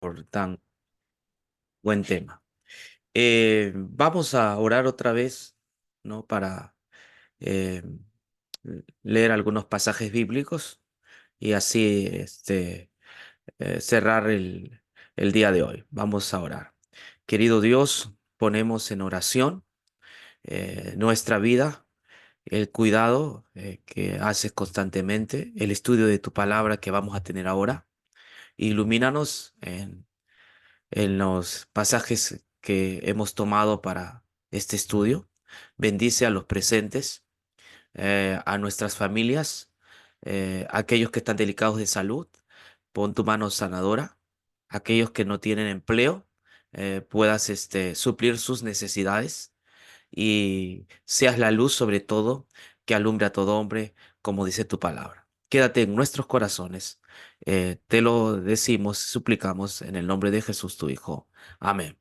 por tan buen tema. Vamos a orar otra vez, ¿no? Para eh, leer algunos pasajes bíblicos y así cerrar el día de hoy. Vamos a orar. Querido Dios, ponemos en oración nuestra vida, el cuidado que haces constantemente, el estudio de tu palabra que vamos a tener ahora. Ilumínanos en los pasajes que hemos tomado para este estudio. Bendice a los presentes, a nuestras familias, aquellos que están delicados de salud. Pon tu mano sanadora. Aquellos que no tienen empleo, puedas suplir sus necesidades y seas la luz sobre todo que alumbre a todo hombre, como dice tu palabra. Quédate en nuestros corazones. Te lo decimos, suplicamos en el nombre de Jesús, tu Hijo. Amén.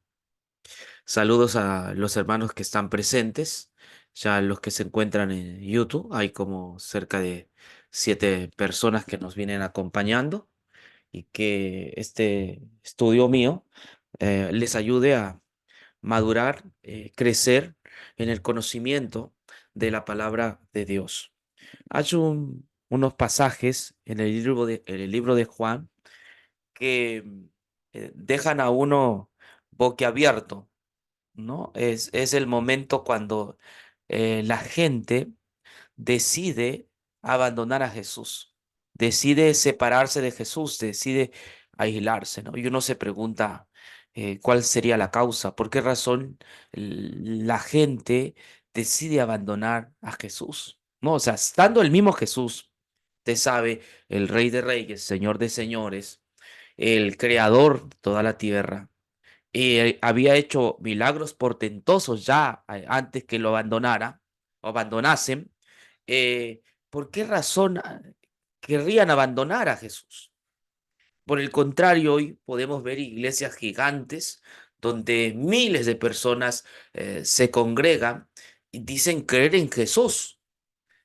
Saludos a los hermanos que están presentes, ya los que se encuentran en YouTube. Hay como cerca de 7 personas que nos vienen acompañando y que este estudio mío les ayude a madurar, crecer en el conocimiento de la palabra de Dios. Hay unos pasajes en el libro de Juan que dejan a uno boquiabierto, ¿no? Es el momento cuando la gente decide abandonar a Jesús, decide separarse de Jesús, decide aislarse, ¿no? Y uno se pregunta cuál sería la causa, por qué razón la gente decide abandonar a Jesús, ¿no? O sea, estando el mismo Jesús, te sabe, el Rey de Reyes, Señor de Señores, el Creador de toda la tierra, había hecho milagros portentosos ya antes que lo abandonara o abandonasen. ¿Por qué razón querrían abandonar a Jesús? Por el contrario, hoy podemos ver iglesias gigantes donde miles de personas se congregan y dicen creer en Jesús.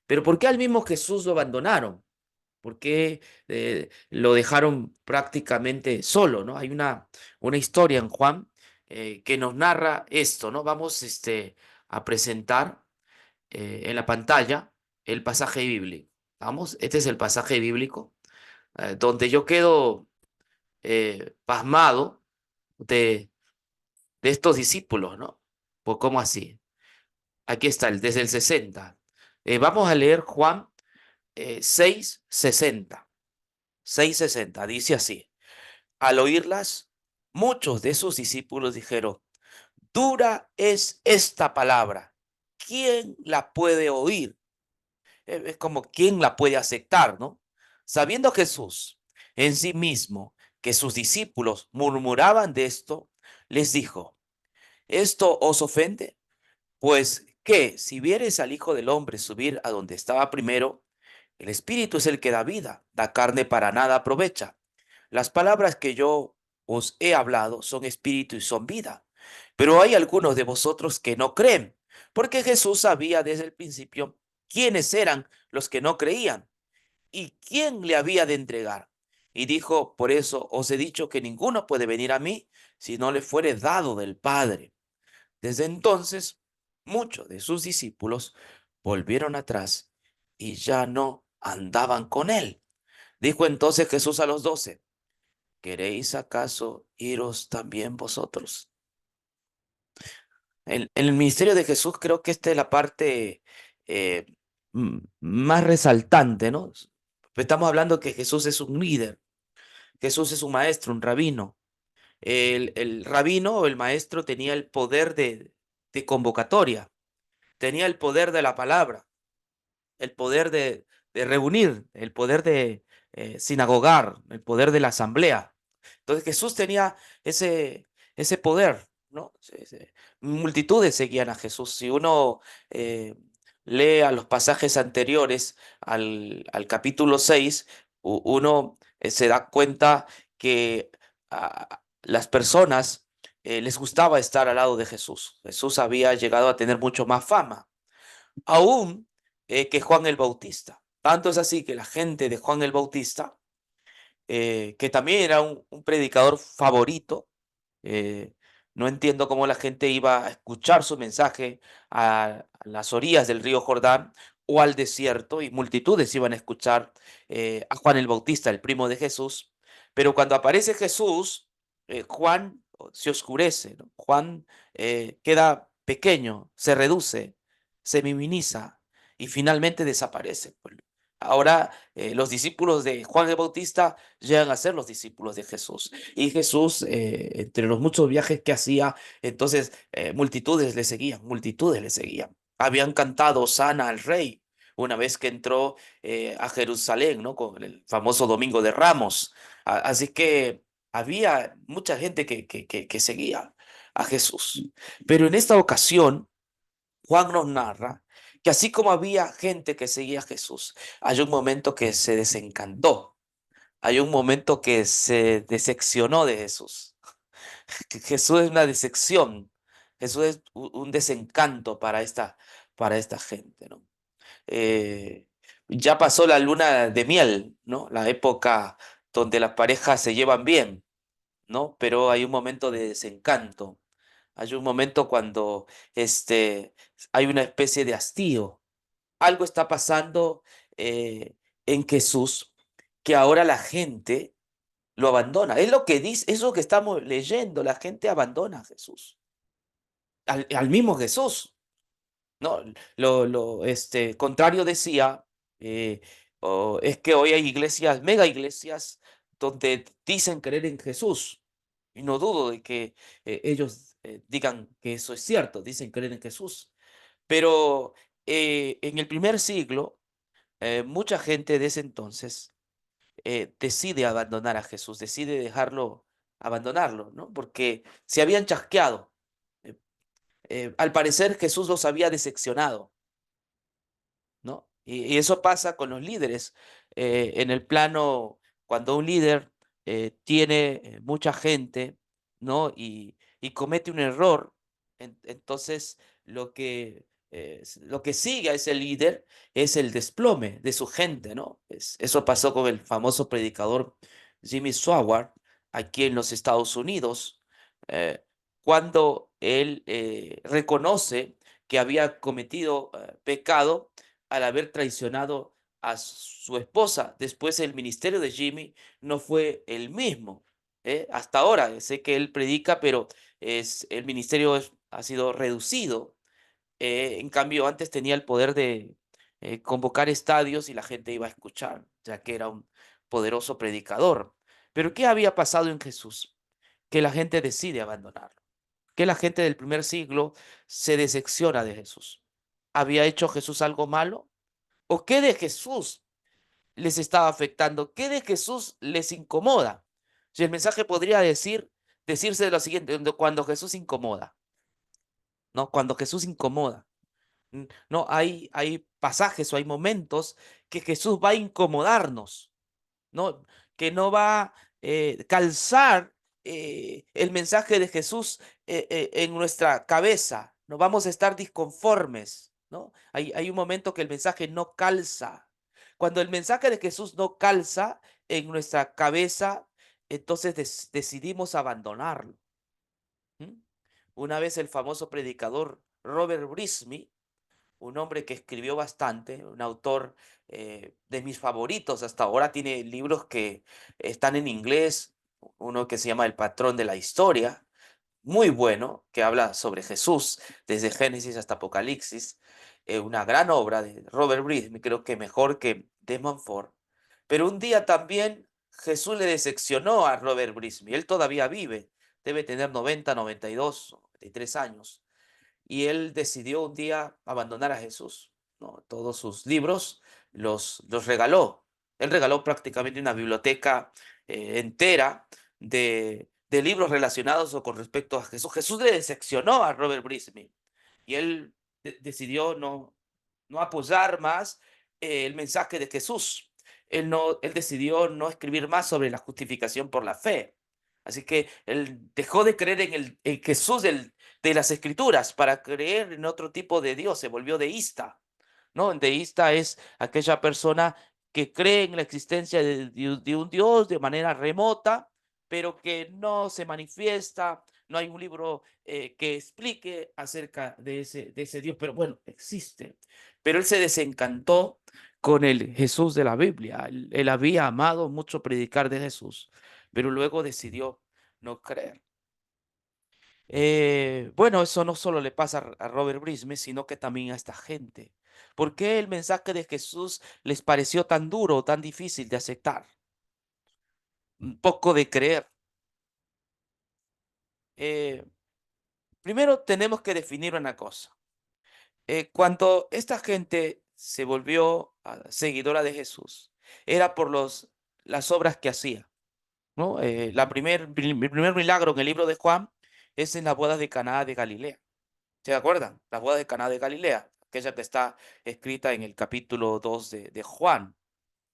Pero ¿por qué al mismo Jesús lo abandonaron? ¿Por qué lo dejaron prácticamente solo, ¿no? Hay una historia en Juan que nos narra esto, ¿no? Vamos a presentar en la pantalla el pasaje bíblico. Vamos, este es el pasaje bíblico donde yo quedo pasmado de estos discípulos, ¿no? Pues, ¿cómo así? Aquí está, desde el 60. Vamos a leer Juan 6:60. 6:60, dice así. Al oírlas, muchos de sus discípulos dijeron, dura es esta palabra. ¿Quién la puede oír? Es como quién la puede aceptar, ¿no? Sabiendo Jesús en sí mismo que sus discípulos murmuraban de esto, les dijo, ¿esto os ofende? Pues que si vieres al Hijo del Hombre subir a donde estaba primero, el Espíritu es el que da vida, la carne para nada aprovecha. Las palabras que yo os he hablado son espíritu y son vida. Pero hay algunos de vosotros que no creen, porque Jesús sabía desde el principio quiénes eran los que no creían y quién le había de entregar. Y dijo, por eso os he dicho que ninguno puede venir a mí si no le fuere dado del Padre. Desde entonces, muchos de sus discípulos volvieron atrás y ya no andaban con él. Dijo entonces Jesús a los 12, ¿queréis acaso iros también vosotros? En el ministerio de Jesús creo que esta es la parte eh, más resaltante, ¿no? Estamos hablando que Jesús es un líder, Jesús es un maestro, un rabino. El rabino o el maestro tenía el poder de convocatoria, tenía el poder de la palabra, el poder de reunir, el poder de sinagogar, el poder de la asamblea. Entonces Jesús tenía ese poder, ¿no? Multitudes seguían a Jesús. Si uno eh, lee a los pasajes anteriores al capítulo 6, uno se da cuenta que a las personas les gustaba estar al lado de Jesús. Jesús había llegado a tener mucho más fama aún que Juan el Bautista. Tanto es así que la gente de Juan el Bautista que también era un predicador favorito. eh, no entiendo cómo la gente iba a escuchar su mensaje a las orillas del río Jordán o al desierto, y multitudes iban a escuchar a Juan el Bautista, el primo de Jesús. Pero cuando aparece Jesús, Juan se oscurece, ¿no? Juan queda pequeño, se reduce, se minimiza y finalmente desaparece. Pues. Ahora los discípulos de Juan el Bautista llegan a ser los discípulos de Jesús. Y Jesús, entre los muchos viajes que hacía, entonces multitudes le seguían, multitudes le seguían. Habían cantado Sana al Rey una vez que entró a Jerusalén, ¿no? Con el famoso Domingo de Ramos. Así que había mucha gente que seguía a Jesús. Pero en esta ocasión, Juan nos narra que así como había gente que seguía a Jesús, hay un momento que se desencantó, hay un momento que se decepcionó de Jesús. Que Jesús es una decepción, Jesús es un desencanto para esta gente, ¿no? Eh, ya pasó la luna de miel, ¿no? La época donde las parejas se llevan bien, ¿no? Pero hay un momento de desencanto, hay un momento cuando este, hay una especie de hastío. Algo está pasando en Jesús que ahora la gente lo abandona. Es lo que dice, es lo que estamos leyendo. La gente abandona a Jesús, al mismo Jesús. No, contrario decía, eh, es que hoy hay iglesias, mega iglesias, donde dicen creer en Jesús. Y no dudo de que ellos digan que eso es cierto, dicen creer en Jesús. Pero en el primer siglo, mucha gente de ese entonces decide abandonar a Jesús, decide dejarlo, abandonarlo, ¿no? Porque se habían chasqueado. Eh, al parecer Jesús los había decepcionado, ¿no? Y eso pasa con los líderes. En el plano, cuando un líder tiene mucha gente, ¿no? Y comete un error, entonces lo que sigue a ese líder es el desplome de su gente, ¿no? Eso pasó con el famoso predicador Jimmy Swaggart aquí en los Estados Unidos, eh, cuando él reconoce que había cometido pecado al haber traicionado a su esposa. Después el ministerio de Jimmy no fue el mismo. Hasta ahora sé que él predica, pero el ministerio ha sido reducido. En cambio, antes tenía el poder de convocar estadios y la gente iba a escuchar, ya que era un poderoso predicador. Pero ¿qué había pasado en Jesús? Que la gente decide abandonarlo, que la gente del primer siglo se decepciona de Jesús. ¿Había hecho Jesús algo malo? ¿O qué de Jesús les estaba afectando? ¿Qué de Jesús les incomoda? Si el mensaje podría decirse de lo siguiente, cuando Jesús incomoda, ¿no? Cuando Jesús incomoda. No, hay pasajes o hay momentos que Jesús va a incomodarnos, ¿no? Que no va a calzar el mensaje de Jesús en nuestra cabeza. No vamos a estar disconformes, ¿no? Hay un momento que el mensaje no calza. Cuando el mensaje de Jesús no calza en nuestra cabeza, entonces decidimos abandonarlo. ¿M? Una vez el famoso predicador Robert Brisby, un hombre que escribió bastante, un autor de mis favoritos hasta ahora, tiene libros que están en inglés, uno que se llama El patrón de la historia, muy bueno, que habla sobre Jesús desde Génesis hasta Apocalipsis, una gran obra de Robert Brisby, creo que mejor que Desmond Ford. Pero un día también Jesús le decepcionó a Robert Brisby, él todavía vive, debe tener 90, 92, 93 años y él decidió un día abandonar a Jesús, ¿no? Todos sus libros los regaló. Él regaló prácticamente una biblioteca entera de libros relacionados o con respecto a Jesús. Jesús le decepcionó a Robert Brisby y él decidió no apoyar más el mensaje de Jesús. Él decidió no escribir más sobre la justificación por la fe. Así que él dejó de creer en Jesús de las Escrituras para creer en otro tipo de Dios, se volvió deísta, ¿no? Deísta es aquella persona que creen en la existencia de un Dios de manera remota, pero que no se manifiesta. No hay un libro que explique acerca de ese Dios, pero bueno, existe. Pero él se desencantó con el Jesús de la Biblia. Él había amado mucho predicar de Jesús, pero luego decidió no creer. Bueno, eso no solo le pasa a Robert Brisme, sino que también a esta gente. ¿Por qué el mensaje de Jesús les pareció tan duro, tan difícil de aceptar? Un poco de creer. Eh, Primero tenemos que definir una cosa. Cuando esta gente se volvió seguidora de Jesús, era por las obras que hacía, ¿no? El primer milagro en el libro de Juan es en las bodas de Caná de Galilea. ¿Se acuerdan? Las bodas de Caná de Galilea, aquella que está escrita en el capítulo 2 de Juan,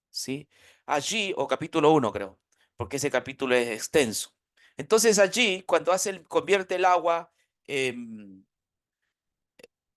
¿sí? Allí, o capítulo 1 creo, porque ese capítulo es extenso. Entonces allí, cuando convierte el agua en,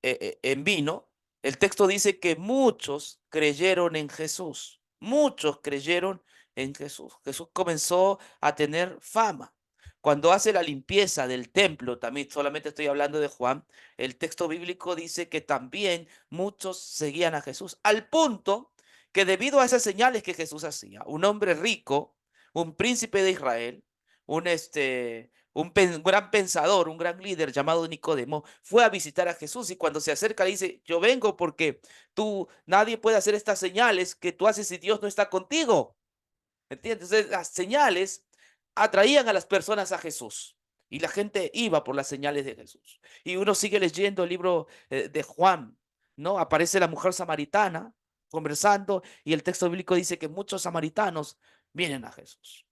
en vino, el texto dice que muchos creyeron en Jesús. Muchos creyeron en Jesús. Jesús comenzó a tener fama. Cuando hace la limpieza del templo, también solamente estoy hablando de Juan, el texto bíblico dice que también muchos seguían a Jesús, al punto que debido a esas señales que Jesús hacía, un hombre rico, un príncipe de Israel, un gran pensador, un gran líder llamado Nicodemo, fue a visitar a Jesús y cuando se acerca le dice, yo vengo porque nadie puede hacer estas señales que tú haces si Dios no está contigo. ¿Entiendes? Entonces, las señales atraían a las personas a Jesús y la gente iba por las señales de Jesús. Y uno sigue leyendo el libro de Juan, ¿no? Aparece la mujer samaritana conversando y el texto bíblico dice que muchos samaritanos vienen a Jesús.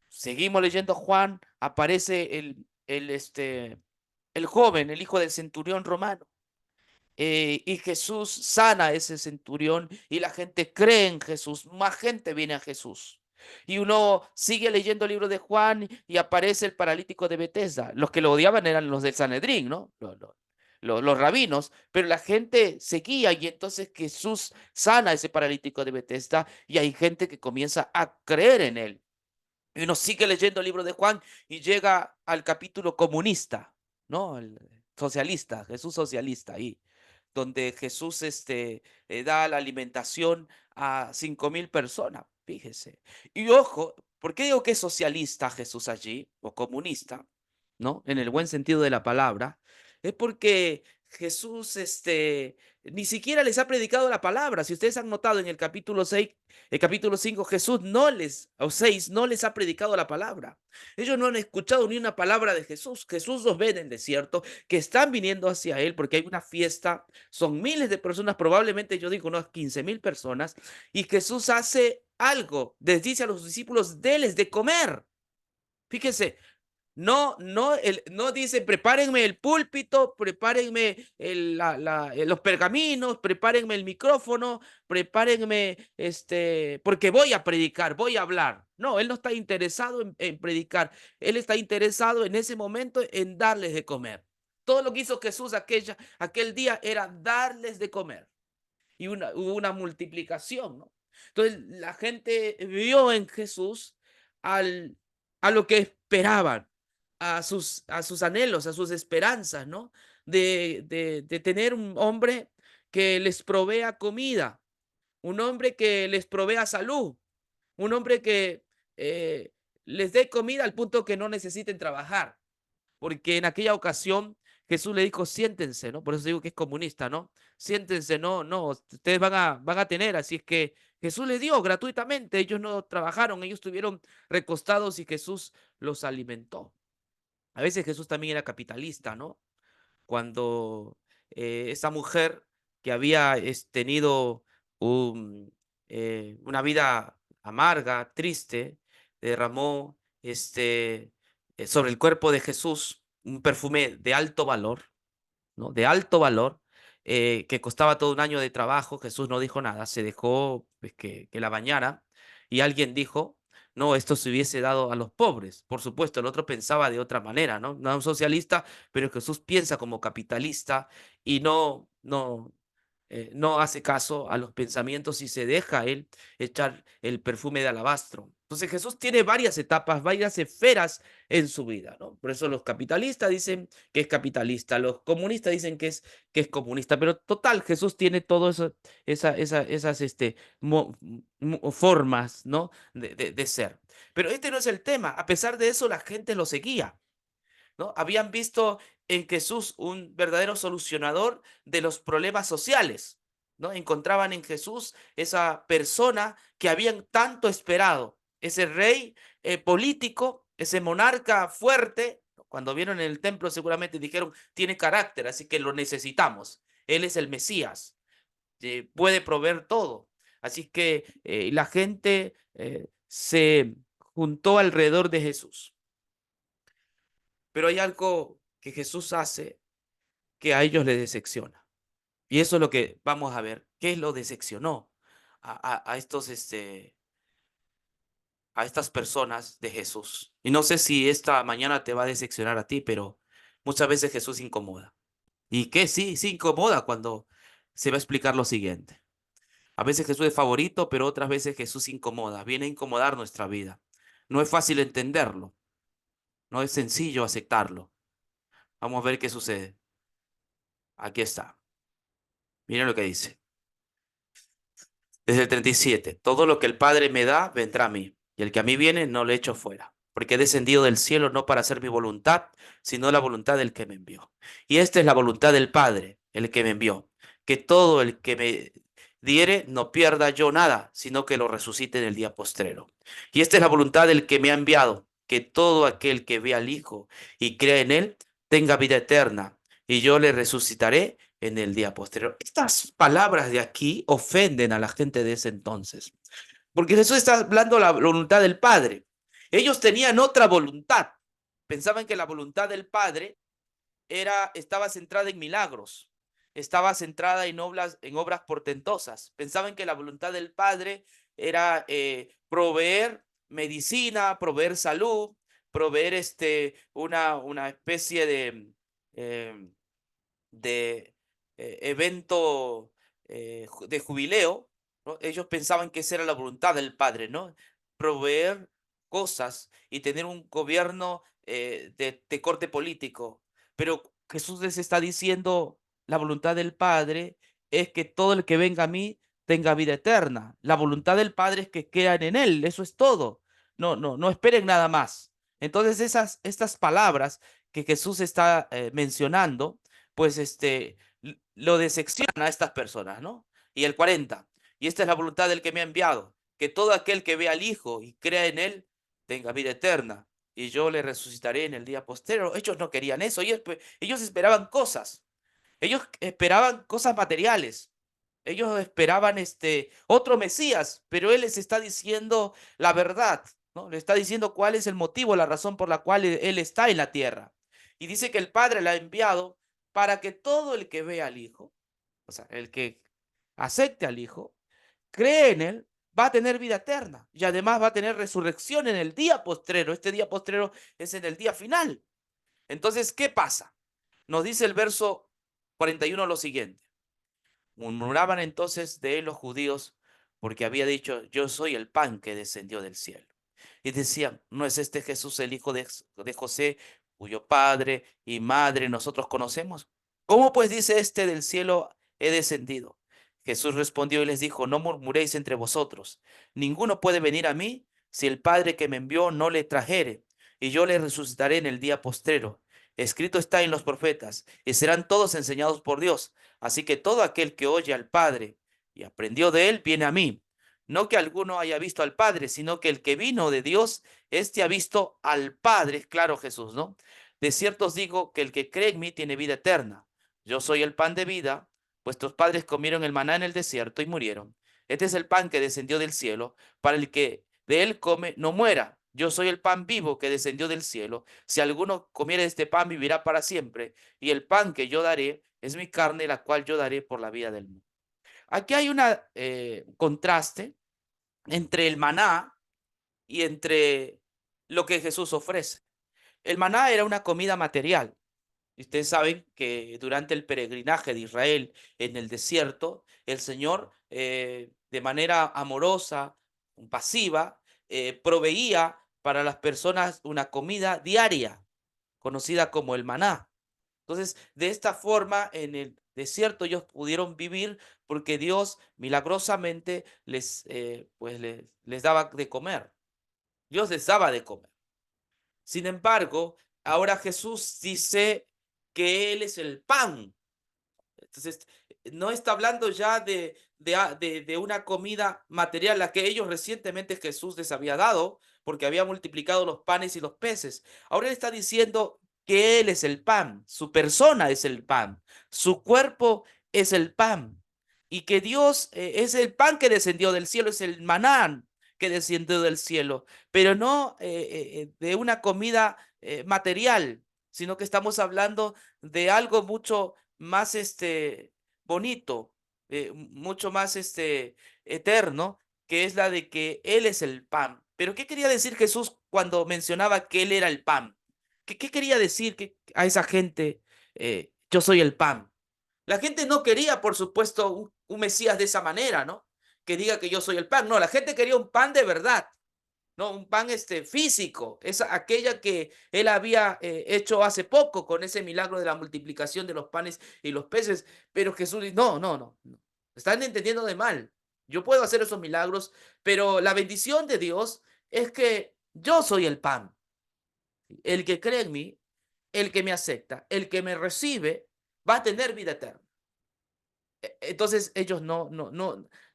Seguimos leyendo Juan, aparece el joven, el hijo del centurión romano. Y Jesús sana a ese centurión y la gente cree en Jesús, más gente viene a Jesús. Y uno sigue leyendo el libro de Juan y aparece el paralítico de Betesda. Los que lo odiaban eran los del Sanedrín, ¿no? Los rabinos, pero la gente seguía y entonces Jesús sana a ese paralítico de Betesda y hay gente que comienza a creer en él. Y uno sigue leyendo el libro de Juan y llega al capítulo comunista, ¿no? El socialista, Jesús socialista ahí, donde Jesús da la alimentación a 5.000 personas, fíjese. Y ojo, ¿por qué digo que es socialista Jesús allí, o comunista, ¿no? En el buen sentido de la palabra, es porque Jesús, ni siquiera les ha predicado la palabra. Si ustedes han notado en el capítulo 6, el capítulo 5, Jesús o 6, no les ha predicado la palabra. Ellos no han escuchado ni una palabra de Jesús. Jesús los ve en el desierto, que están viniendo hacia él porque hay una fiesta. Son miles de personas, probablemente yo digo unas 15.000 personas. Y Jesús hace algo. Les dice a los discípulos, déles de comer. Fíjense, no dice, prepárenme el púlpito, prepárenme los pergaminos, prepárenme el micrófono, prepárenme, porque voy a predicar, voy a hablar. No, él no está interesado en predicar, él está interesado en ese momento en darles de comer. Todo lo que hizo Jesús aquel día era darles de comer y hubo una multiplicación, ¿no? Entonces la gente vio en Jesús al, a lo que esperaban, a sus anhelos, a sus esperanzas, ¿no? De tener un hombre que les provea comida, un hombre que les provea salud, un hombre que les dé comida al punto que no necesiten trabajar porque en aquella ocasión Jesús le dijo, siéntense, ¿no? Por eso digo que es comunista, ¿no? Siéntense, no, ustedes van a tener, así es que Jesús les dio gratuitamente, ellos no trabajaron, ellos estuvieron recostados y Jesús los alimentó. A veces Jesús también era capitalista, ¿no? Cuando esa mujer que había tenido una vida amarga, triste, derramó sobre el cuerpo de Jesús un perfume de alto valor, ¿no? De alto valor, que costaba todo un año de trabajo. Jesús no dijo nada, se dejó pues, que la bañara y alguien dijo, no, esto se hubiese dado a los pobres. Por supuesto, el otro pensaba de otra manera, ¿no? No un socialista, pero Jesús piensa como capitalista y no hace caso a los pensamientos y se deja él echar el perfume de alabastro. Entonces Jesús tiene varias etapas, varias esferas en su vida, ¿no? Por eso los capitalistas dicen que es capitalista, los comunistas dicen que es comunista, pero total, Jesús tiene todas esas formas, ¿no? de ser. Pero este no es el tema. A pesar de eso, la gente lo seguía, ¿no? Habían visto en Jesús un verdadero solucionador de los problemas sociales, ¿no? Encontraban en Jesús esa persona que habían tanto esperado, ese rey político, ese monarca fuerte. Cuando vieron en el templo seguramente dijeron, tiene carácter, así que lo necesitamos. Él es el Mesías, puede proveer todo. Así que la gente se juntó alrededor de Jesús. Pero hay algo que Jesús hace que a ellos les decepciona. Y eso es lo que vamos a ver. ¿Qué lo decepcionó a a estas personas de Jesús? Y no sé si esta mañana te va a decepcionar a ti, pero muchas veces Jesús incomoda. ¿Y qué? Sí, sí incomoda cuando se va a explicar lo siguiente. A veces Jesús es favorito, pero otras veces Jesús incomoda. Viene a incomodar nuestra vida. No es fácil entenderlo. No es sencillo aceptarlo. Vamos a ver qué sucede. Aquí está. Miren lo que dice. Desde el 37, todo lo que el Padre me da vendrá a mí, y el que a mí viene no le echo fuera, porque he descendido del cielo no para hacer mi voluntad, sino la voluntad del que me envió. Y esta es la voluntad del Padre, el que me envió, que todo el que me diere no pierda yo nada, sino que lo resucite en el día postrero. Y esta es la voluntad del que me ha enviado, que todo aquel que vea al Hijo y crea en él tenga vida eterna, y yo le resucitaré en el día posterior. Estas palabras de aquí ofenden a la gente de ese entonces, porque Jesús está hablando de la voluntad del Padre. Ellos tenían otra voluntad. Pensaban que la voluntad del Padre estaba centrada en milagros, estaba centrada en obras portentosas. Pensaban que la voluntad del Padre era proveer medicina, proveer salud, proveer una especie eh, de evento de jubileo, ¿no? Ellos pensaban que esa era la voluntad del Padre, ¿no? Proveer cosas y tener un gobierno de corte político. Pero Jesús les está diciendo, la voluntad del Padre es que todo el que venga a mí tenga vida eterna. La voluntad del Padre es que crean en Él, eso es todo. No esperen nada más. Entonces estas palabras que Jesús está mencionando, pues lo decepciona a estas personas, ¿no? Y el 40, y esta es la voluntad del que me ha enviado, que todo aquel que vea al Hijo y crea en él tenga vida eterna, y yo le resucitaré en el día postero. Ellos no querían eso, ellos esperaban cosas, ellos esperaban cosas materiales. Ellos esperaban otro Mesías, pero él les está diciendo la verdad, ¿no? Le está diciendo cuál es el motivo, la razón por la cual él está en la tierra. Y dice que el Padre la ha enviado para que todo el que vea al Hijo, o sea, el que acepte al Hijo, cree en él, va a tener vida eterna y además va a tener resurrección en el día postrero. Este día postrero es en el día final. Entonces, ¿qué pasa? Nos dice el verso 41 lo siguiente. Murmuraban entonces de él los judíos porque había dicho, yo soy el pan que descendió del cielo. Y decían, ¿no es este Jesús el hijo de José, cuyo padre y madre nosotros conocemos? ¿Cómo pues dice este del cielo he descendido? Jesús respondió y les dijo, no murmuréis entre vosotros. Ninguno puede venir a mí si el Padre que me envió no le trajere, y yo le resucitaré en el día postrero. Escrito está en los profetas, y serán todos enseñados por Dios. Así que todo aquel que oye al Padre y aprendió de él, viene a mí. No que alguno haya visto al Padre, sino que el que vino de Dios, éste ha visto al Padre. Claro, Jesús, ¿no? De cierto os digo que el que cree en mí tiene vida eterna. Yo soy el pan de vida. Vuestros padres comieron el maná en el desierto y murieron. Este es el pan que descendió del cielo, para el que de él come no muera. Yo soy el pan vivo que descendió del cielo. Si alguno comiere este pan, vivirá para siempre. Y el pan que yo daré es mi carne, la cual yo daré por la vida del mundo. Aquí hay un contraste entre el maná y entre lo que Jesús ofrece. El maná era una comida material, Y ustedes saben que durante el peregrinaje de Israel en el desierto, el Señor, de manera amorosa, pasiva, proveía para las personas una comida diaria, conocida como el maná. Entonces, de esta forma, en el desierto ellos pudieron vivir porque Dios milagrosamente les daba de comer. Dios les daba de comer. Sin embargo, ahora Jesús dice que Él es el pan. Entonces, no está hablando ya de una comida material, la que ellos recientemente Jesús les había dado, porque había multiplicado los panes y los peces. Ahora Él está diciendo que Él es el pan, su persona es el pan, su cuerpo es el pan, y que Dios es el pan que descendió del cielo, es el maná que descendió del cielo, pero no de una comida material, sino que estamos hablando de algo mucho más bonito, mucho más eterno, que es la de que Él es el pan. Pero ¿qué quería decir Jesús cuando mencionaba que Él era el pan? ¿Qué quería decir a esa gente, yo soy el pan? La gente no quería, por supuesto, un Mesías de esa manera, ¿no? Que diga que yo soy el pan. No, la gente quería un pan de verdad, no, un pan físico, es aquella que él había hecho hace poco con ese milagro de la multiplicación de los panes y los peces. Pero Jesús dice, no, no, no, no, están entendiendo de mal. Yo puedo hacer esos milagros, pero la bendición de Dios es que yo soy el pan. El que cree en mí, el que me acepta, el que me recibe, va a tener vida eterna. Entonces ellos no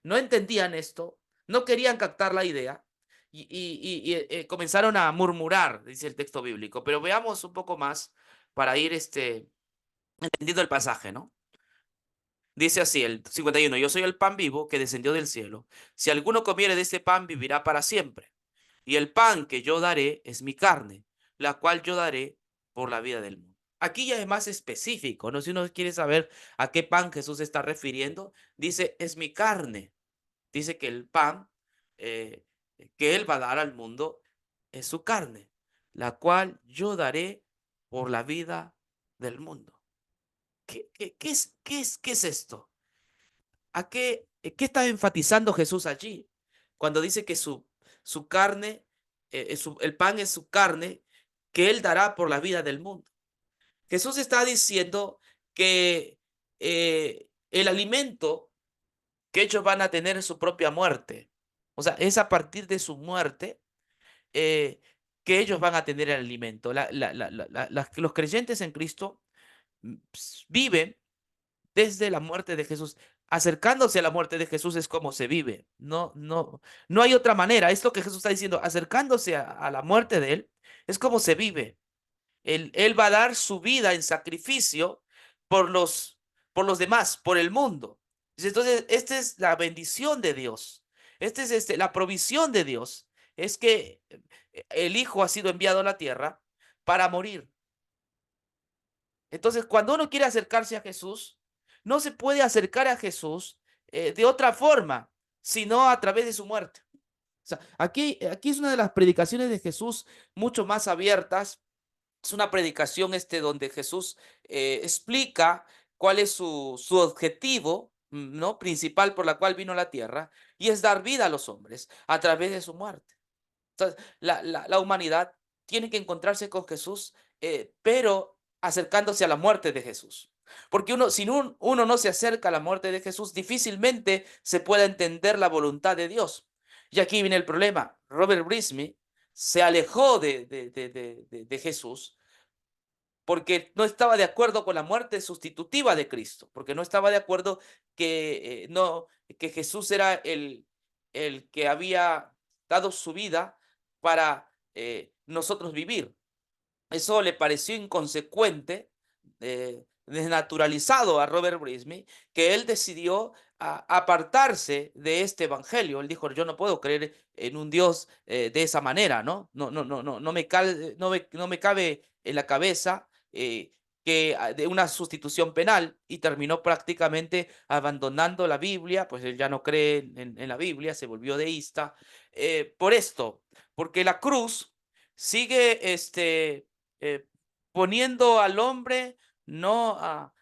entendían esto, no querían captar la idea y comenzaron a murmurar, dice el texto bíblico. Pero veamos un poco más para ir entendiendo el pasaje, ¿no? Dice así el 51: yo soy el pan vivo que descendió del cielo. Si alguno comiere de este pan, vivirá para siempre. Y el pan que yo daré es mi carne, la cual yo daré por la vida del mundo. Aquí ya es más específico, ¿no? Si uno quiere saber a qué pan Jesús se está refiriendo, dice, es mi carne. Dice que el pan eh, que Él va a dar al mundo es su carne, la cual yo daré por la vida del mundo. ¿Qué es esto? ¿Qué está enfatizando Jesús allí? Cuando dice que su carne, el pan es su carne, que Él dará por la vida del mundo. Jesús está diciendo que el alimento que ellos van a tener es su propia muerte. O sea, es a partir de su muerte eh, que ellos van a tener el alimento. Los creyentes en Cristo viven desde la muerte de Jesús. Acercándose a la muerte de Jesús es como se vive. No hay otra manera. Es lo que Jesús está diciendo. Acercándose a la muerte de Él es como se vive. Él va a dar su vida en sacrificio por por los demás, por el mundo. Entonces, esta es la bendición de Dios. Esta es la provisión de Dios. Es que el Hijo ha sido enviado a la tierra para morir. Entonces, cuando uno quiere acercarse a Jesús, no se puede acercar a Jesús de otra forma, sino a través de su muerte. O sea, aquí es una de las predicaciones de Jesús mucho más abiertas. Es una predicación donde Jesús explica cuál es su objetivo, ¿no? Principal por la cual vino a la tierra, y es dar vida a los hombres a través de su muerte. Entonces, la humanidad tiene que encontrarse con Jesús, pero acercándose a la muerte de Jesús. Porque si uno no se acerca a la muerte de Jesús, difícilmente se pueda entender la voluntad de Dios. Y aquí viene el problema. Robert Brisby se alejó de Jesús porque no estaba de acuerdo con la muerte sustitutiva de Cristo, porque no estaba de acuerdo no, que Jesús era el que había dado su vida para nosotros vivir. Eso le pareció inconsecuente, desnaturalizado a Robert Brisby, que él decidió apartarse de este evangelio. Él dijo, yo no puedo creer en un Dios de esa manera, ¿no? No me cabe en la cabeza de una sustitución penal, y terminó prácticamente abandonando la Biblia. Pues él ya no cree en la Biblia, se volvió deísta por esto, porque la cruz sigue eh, poniendo al hombre no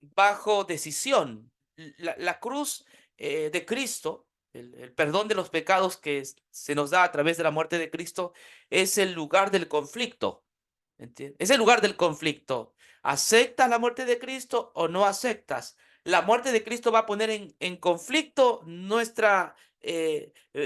bajo decisión. La cruz de Cristo, el perdón de los pecados que se nos da a través de la muerte de Cristo, es el lugar del conflicto. Es el lugar del conflicto. ¿Aceptas la muerte de Cristo o no aceptas? La muerte de Cristo va a poner en conflicto nuestra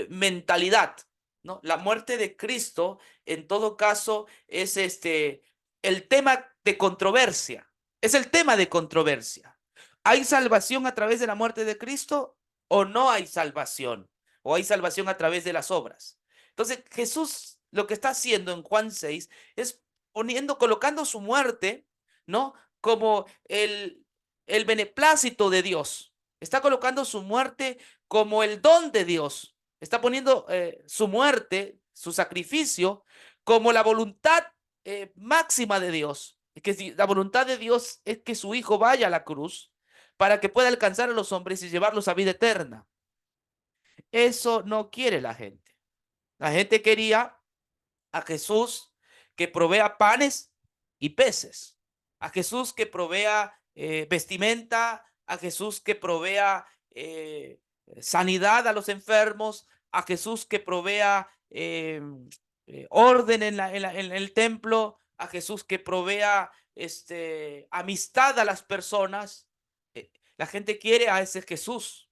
mentalidad, ¿no? La muerte de Cristo, en todo caso, es el tema de controversia. Es el tema de controversia. ¿Hay salvación a través de la muerte de Cristo o no hay salvación? ¿O hay salvación a través de las obras? Entonces, Jesús lo que está haciendo en Juan 6 es colocando su muerte, ¿no? Como el beneplácito de Dios. Está colocando su muerte como el don de Dios. Está poniendo su muerte, su sacrificio, como la voluntad máxima de Dios. Es que si la voluntad de Dios es que su Hijo vaya a la cruz para que pueda alcanzar a los hombres y llevarlos a vida eterna. Eso no quiere la gente. La gente quería a Jesús que provea panes y peces, a Jesús que provea vestimenta, a Jesús que provea sanidad a los enfermos, a Jesús que provea orden en el templo, a Jesús que provea amistad a las personas. La gente quiere a ese Jesús,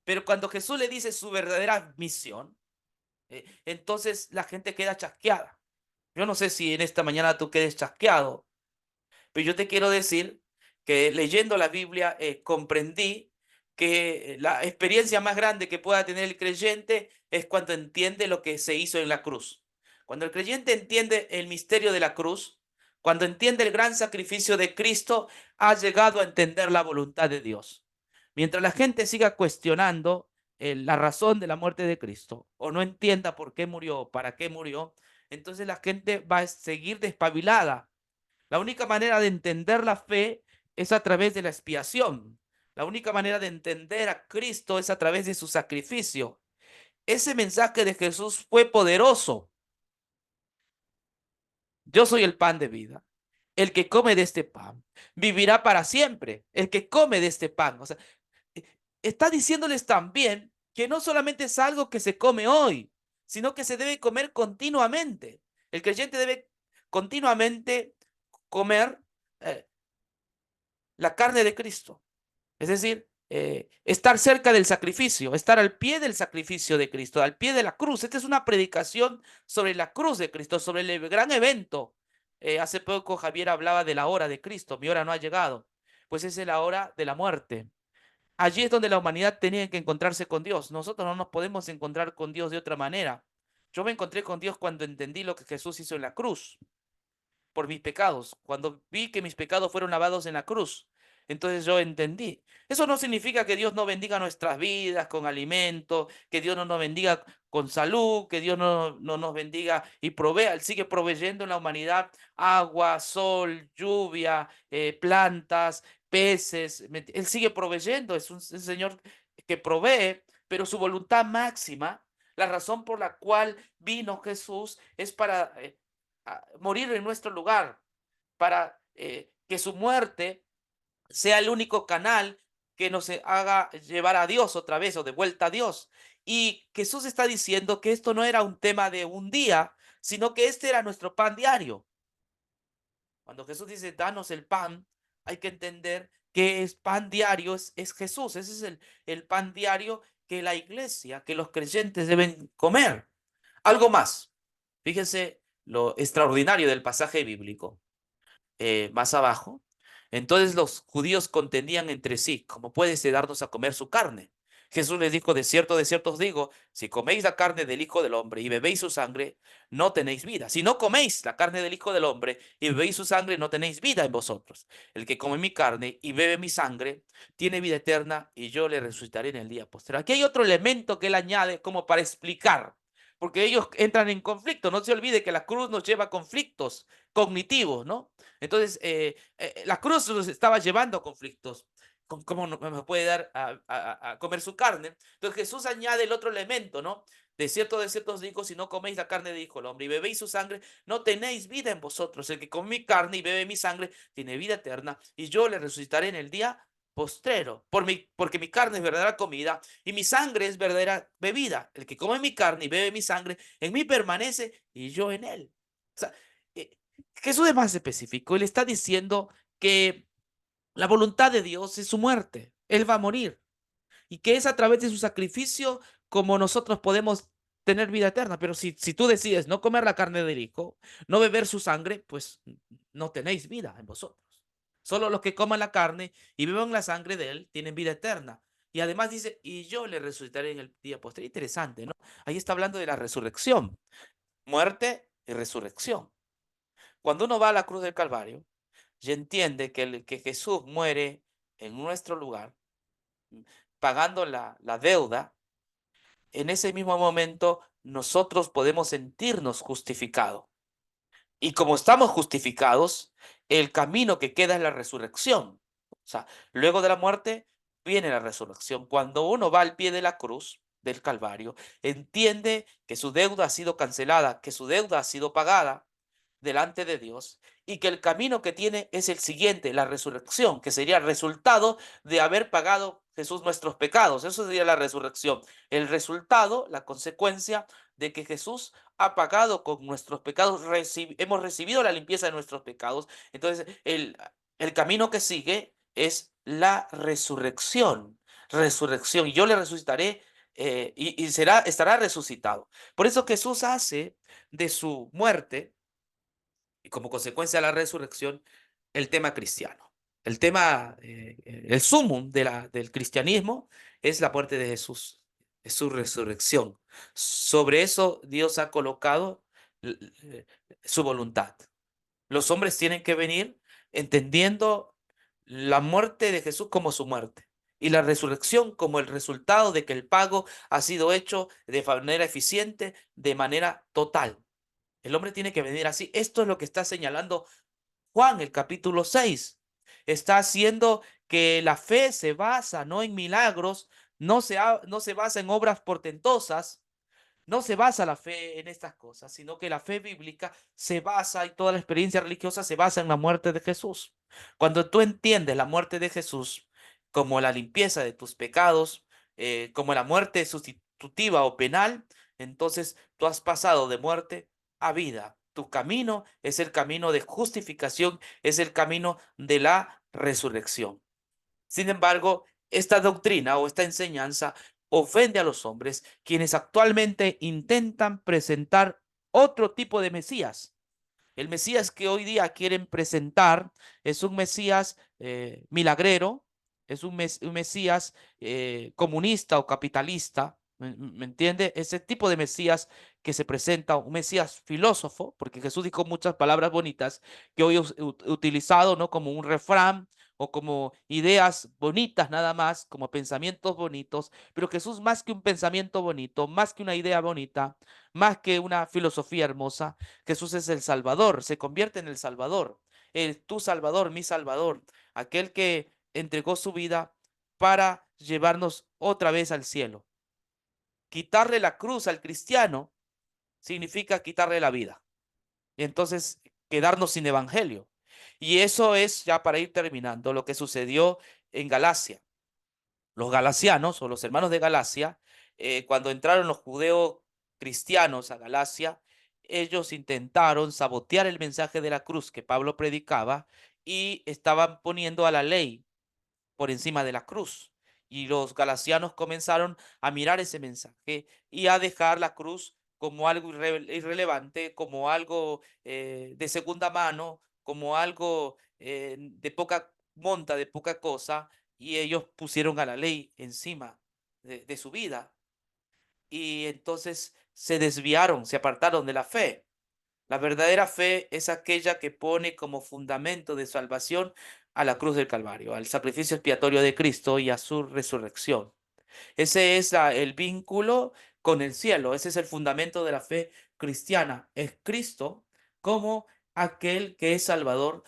pero cuando Jesús le dice su verdadera misión, entonces la gente queda chasqueada. Yo no sé si en esta mañana tú quedes chasqueado, pero yo te quiero decir que leyendo la Biblia comprendí que la experiencia más grande que pueda tener el creyente es cuando entiende lo que se hizo en la cruz. Cuando el creyente entiende el misterio de la cruz, cuando entiende el gran sacrificio de Cristo, ha llegado a entender la voluntad de Dios. Mientras la gente siga cuestionando la razón de la muerte de Cristo o no entienda por qué murió, para qué murió, entonces la gente va a seguir despabilada. La única manera de entender la fe es a través de la expiación. La única manera de entender a Cristo es a través de su sacrificio. Ese mensaje de Jesús fue poderoso. Yo soy el pan de vida. El que come de este pan vivirá para siempre. El que come de este pan. O sea, eh, está diciéndoles también que no solamente es algo que se come hoy, sino que se debe comer continuamente. El creyente debe continuamente comer eh, la carne de Cristo. Es decir, estar cerca del sacrificio, estar al pie del sacrificio de Cristo, al pie de la cruz. Esta es una predicación sobre la cruz de Cristo, sobre el gran evento. Hace poco Javier hablaba de la hora de Cristo, mi hora no ha llegado. Pues esa es la hora de la muerte. Allí es donde la humanidad tenía que encontrarse con Dios. Nosotros no nos podemos encontrar con Dios de otra manera. Yo me encontré con Dios cuando entendí lo que Jesús hizo en la cruz por mis pecados, cuando vi que mis pecados fueron lavados en la cruz. Entonces yo entendí. Eso no significa que Dios no bendiga nuestras vidas con alimento, que Dios no nos bendiga con salud, que Dios no nos bendiga y provea. Él sigue proveyendo en la humanidad agua, sol, lluvia, plantas, peces. Él sigue proveyendo. Es un Señor que provee, pero su voluntad máxima, la razón por la cual vino Jesús es para morir en nuestro lugar, para que su muerte sea el único canal que nos haga llevar a Dios otra vez o de vuelta a Dios. Y Jesús está diciendo que esto no era un tema de un día, sino que este era nuestro pan diario. Cuando Jesús dice, danos el pan, hay que entender que es pan diario, es Jesús. Ese es el pan diario que la iglesia, que los creyentes deben comer. Algo más. Fíjense lo extraordinario del pasaje bíblico. Más abajo. Entonces los judíos contendían entre sí, ¿cómo puede darnos a comer su carne? Jesús les dijo, de cierto os digo, si coméis la carne del Hijo del Hombre y bebéis su sangre, no tenéis vida. Si no coméis la carne del Hijo del Hombre y bebéis su sangre, no tenéis vida en vosotros. El que come mi carne y bebe mi sangre, tiene vida eterna y yo le resucitaré en el día posterior. Aquí hay otro elemento que él añade como para explicar, porque ellos entran en conflicto. No se olvide que la cruz nos lleva a conflictos cognitivos, ¿no? Entonces, la cruz nos estaba llevando a conflictos. ¿Cómo no me puede dar a comer su carne? Entonces Jesús añade el otro elemento, ¿no? De cierto os digo, si no coméis la carne de Hijo del Hombre y bebéis su sangre, no tenéis vida en vosotros. El que come mi carne y bebe mi sangre tiene vida eterna, y yo le resucitaré en el día postrero, porque mi carne es verdadera comida y mi sangre es verdadera bebida. El que come mi carne y bebe mi sangre, en mí permanece y yo en él. O sea, eh, Jesús es más específico. Él está diciendo que la voluntad de Dios es su muerte. Él va a morir. Y que es a través de su sacrificio como nosotros podemos tener vida eterna. Pero si tú decides no comer la carne del Hijo, no beber su sangre, pues no tenéis vida en vosotros. Solo los que coman la carne y beban la sangre de Él tienen vida eterna. Y además dice, y yo le resucitaré en el día posterior. Interesante, ¿no? Ahí está hablando de la resurrección, muerte y resurrección. Cuando uno va a la cruz del Calvario, y entiende que Jesús muere en nuestro lugar, pagando la deuda, en ese mismo momento nosotros podemos sentirnos justificados. Y como estamos justificados, el camino que queda es la resurrección. O sea, luego de la muerte viene la resurrección. Cuando uno va al pie de la cruz del Calvario, entiende que su deuda ha sido cancelada, que su deuda ha sido pagada delante de Dios, y que el camino que tiene es el siguiente, la resurrección, que sería el resultado de haber pagado Jesús nuestros pecados. Eso sería la resurrección. El resultado, la consecuencia de que Jesús ha pagado con nuestros pecados, hemos recibido la limpieza de nuestros pecados. Entonces, el camino que sigue es la resurrección. Resurrección. Y yo le resucitaré y estará resucitado. Por eso Jesús hace de su muerte y como consecuencia de la resurrección, el tema cristiano. El tema, el sumum del cristianismo es la muerte de Jesús, es su resurrección. Sobre eso Dios ha colocado eh, su voluntad. Los hombres tienen que venir entendiendo la muerte de Jesús como su muerte y la resurrección como el resultado de que el pago ha sido hecho de manera eficiente, de manera total. El hombre tiene que venir así. Esto es lo que está señalando Juan, el capítulo 6. Está haciendo que la fe se basa no en milagros, no se basa en obras portentosas, no se basa la fe en estas cosas, sino que la fe bíblica se basa y toda la experiencia religiosa se basa en la muerte de Jesús. Cuando tú entiendes la muerte de Jesús como la limpieza de tus pecados, como la muerte sustitutiva o penal, entonces tú has pasado de muerte a vida. Tu camino es el camino de justificación, es el camino de la resurrección. Sin embargo, esta doctrina o esta enseñanza ofende a los hombres, quienes actualmente intentan presentar otro tipo de Mesías. El Mesías que hoy día quieren presentar es un Mesías milagrero, es un Mesías comunista o capitalista. ¿Me entiende? Ese tipo de Mesías que se presenta, un Mesías filósofo, porque Jesús dijo muchas palabras bonitas que hoy es utilizado, ¿no? Como un refrán o como ideas bonitas nada más, como pensamientos bonitos, pero Jesús más que un pensamiento bonito, más que una idea bonita, más que una filosofía hermosa, Jesús es el Salvador, se convierte en el Salvador, tu Salvador, mi Salvador, aquel que entregó su vida para llevarnos otra vez al cielo. Quitarle la cruz al cristiano significa quitarle la vida. Y entonces quedarnos sin evangelio. Y eso es, ya para ir terminando, lo que sucedió en Galacia. Los galasianos o los hermanos de Galacia, cuando entraron los judeos cristianos a Galacia, ellos intentaron sabotear el mensaje de la cruz que Pablo predicaba y estaban poniendo a la ley por encima de la cruz. Y los galasianos comenzaron a mirar ese mensaje y a dejar la cruz como algo irrelevante, como algo de segunda mano, como algo de poca monta, de poca cosa, y ellos pusieron a la ley encima de su vida. Y entonces se desviaron, se apartaron de la fe. La verdadera fe es aquella que pone como fundamento de salvación a la cruz del Calvario, al sacrificio expiatorio de Cristo y a su resurrección. Ese es el vínculo con el cielo, ese es el fundamento de la fe cristiana. Es Cristo como aquel que es Salvador,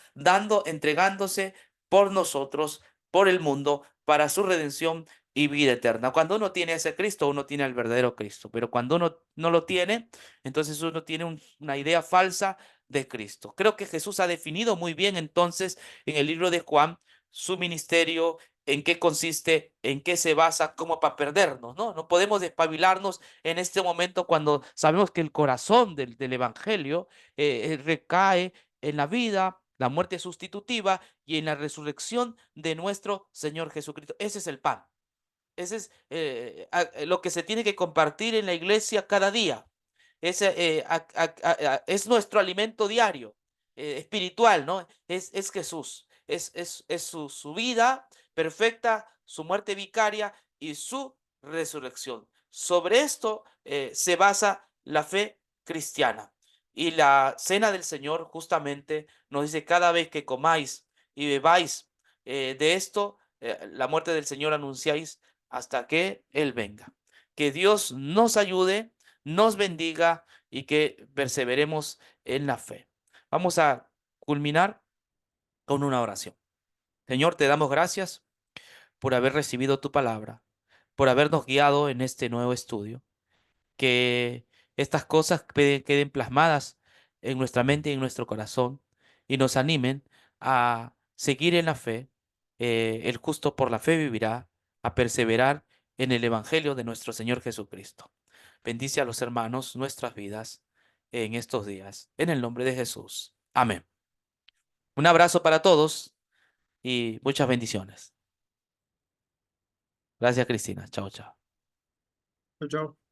entregándose por nosotros, por el mundo, para su redención y vida eterna. Cuando uno tiene ese Cristo, uno tiene al verdadero Cristo, pero cuando uno no lo tiene, entonces uno tiene una idea falsa de Cristo. Creo que Jesús ha definido muy bien entonces en el libro de Juan su ministerio, en qué consiste, en qué se basa, como para perdernos, ¿no? No podemos despabilarnos en este momento cuando sabemos que el corazón del Evangelio recae en la vida, la muerte sustitutiva y en la resurrección de nuestro Señor Jesucristo. Ese es el pan. Ese es lo que se tiene que compartir en la iglesia cada día. Es nuestro alimento diario, espiritual, ¿no? Es Jesús. Es su vida perfecta, su muerte vicaria y su resurrección. Sobre esto se basa la fe cristiana. Y la cena del Señor justamente nos dice, cada vez que comáis y bebáis de esto, la muerte del Señor anunciáis hasta que Él venga. Que Dios nos ayude, nos bendiga y que perseveremos en la fe. Vamos a culminar con una oración. Señor, te damos gracias por haber recibido tu palabra, por habernos guiado en este nuevo estudio. Que estas cosas queden plasmadas en nuestra mente y en nuestro corazón y nos animen a seguir en la fe. El justo por la fe vivirá, a perseverar en el Evangelio de nuestro Señor Jesucristo. Bendice a los hermanos nuestras vidas en estos días. En el nombre de Jesús. Amén. Un abrazo para todos y muchas bendiciones. Gracias, Cristina. Chao, chao. Chao, chao.